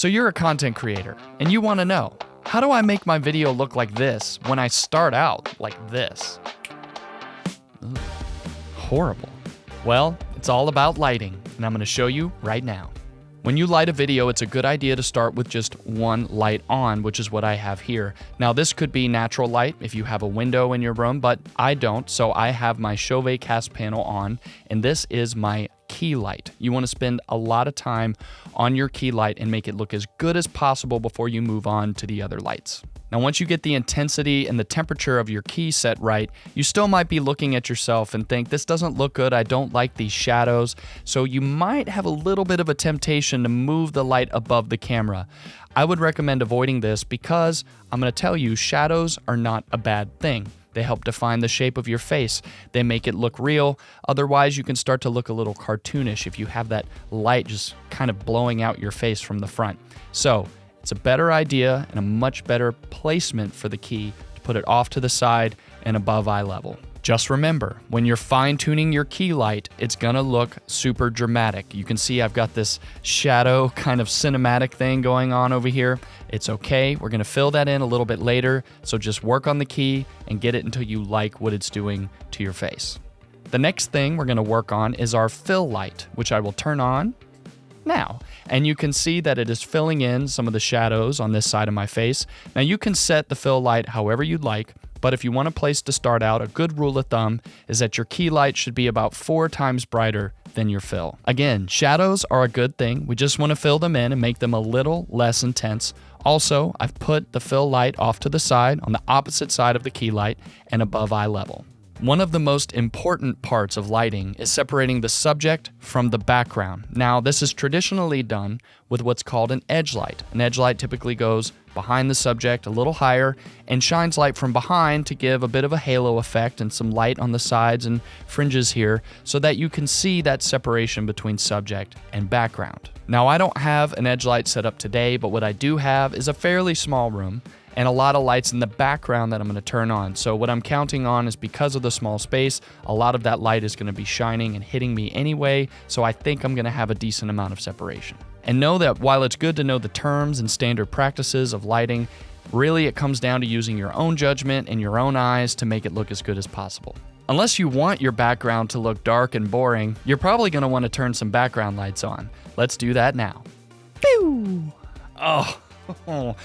So you're a content creator, and you want to know, how do I make my video look like this when I start out like this? Ugh, horrible. Well, it's all about lighting, and I'm going to show you right now. When you light a video, it's a good idea to start with just one light on, which is what I have here. Now, this could be natural light if you have a window in your room, but I don't, so I have my Chauvet CastPanel on, and this is my key light. You want to spend a lot of time on your key light and make it look as good as possible before you move on to the other lights. Now, once you get the intensity and the temperature of your key set right, you still might be looking at yourself and think, this doesn't look good, I don't like these shadows. So you might have a little bit of a temptation to move the light above the camera. I would recommend avoiding this because I'm going to tell you, shadows are not a bad thing. They help define the shape of your face. They make it look real. Otherwise, you can start to look a little cartoonish if you have that light just kind of blowing out your face from the front. So it's a better idea and a much better placement for the key to put it off to the side and above eye level. Just remember, when you're fine-tuning your key light, it's gonna look super dramatic. You can see I've got this shadow kind of cinematic thing going on over here. It's okay, we're gonna fill that in a little bit later, so just work on the key and get it until you like what it's doing to your face. The next thing we're gonna work on is our fill light, which I will turn on now. And you can see that it is filling in some of the shadows on this side of my face. Now you can set the fill light however you'd like, but if you want a place to start out, a good rule of thumb is that your key light should be about 4 times brighter than your fill. Again, shadows are a good thing. We just want to fill them in and make them a little less intense. Also, I've put the fill light off to the side on the opposite side of the key light and above eye level. One of the most important parts of lighting is separating the subject from the background. Now, this is traditionally done with what's called an edge light. An edge light typically goes behind the subject a little higher and shines light from behind to give a bit of a halo effect and some light on the sides and fringes here so that you can see that separation between subject and background. Now, I don't have an edge light set up today, but what I do have is a fairly small room and a lot of lights in the background that I'm going to turn on. So what I'm counting on is, because of the small space, a lot of that light is going to be shining and hitting me anyway, so I think I'm going to have a decent amount of separation. And know that while it's good to know the terms and standard practices of lighting, really it comes down to using your own judgment and your own eyes to make it look as good as possible. Unless you want your background to look dark and boring, you're probably going to want to turn some background lights on. Let's do that now. Pew! Oh,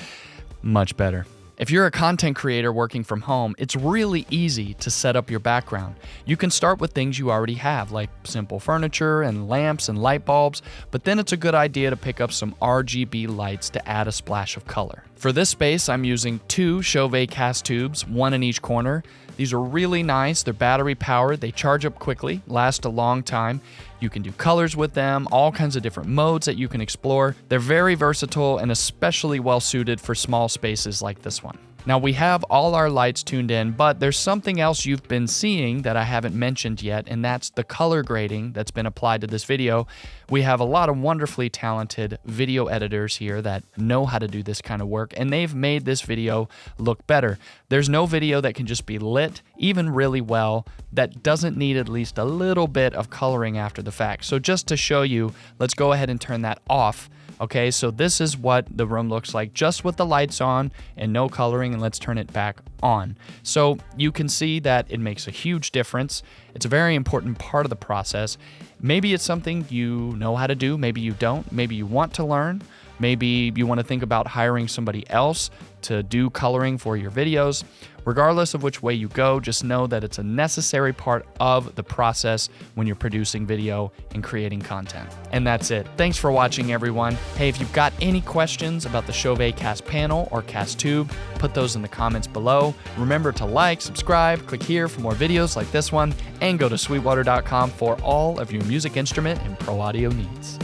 much better. If you're a content creator working from home, it's really easy to set up your background. You can start with things you already have, like simple furniture and lamps and light bulbs, but then it's a good idea to pick up some RGB lights to add a splash of color. For this space, I'm using 2 Chauvet CastTubes, 1 in each corner. These are really nice. They're battery powered. They charge up quickly, last a long time. You can do colors with them, all kinds of different modes that you can explore. They're very versatile and especially well suited for small spaces like this one. Now, we have all our lights tuned in, but there's something else you've been seeing that I haven't mentioned yet, and that's the color grading that's been applied to this video. We have a lot of wonderfully talented video editors here that know how to do this kind of work, and they've made this video look better. There's no video that can just be lit, even really well, that doesn't need at least a little bit of coloring after the fact. So just to show you, let's go ahead and turn that off. Okay, so this is what the room looks like just with the lights on and no coloring, and let's turn it back on. So you can see that it makes a huge difference. It's a very important part of the process. Maybe it's something you know how to do, maybe you don't, maybe you want to learn, maybe you want to think about hiring somebody else to do coloring for your videos. Regardless of which way you go, just know that it's a necessary part of the process when you're producing video and creating content. And that's it. Thanks for watching, everyone. Hey, if you've got any questions about the Chauvet CastPanel or CastTube, put those in the comments below. Remember to like, subscribe, click here for more videos like this one, and go to sweetwater.com for all of your music instrument and pro audio needs.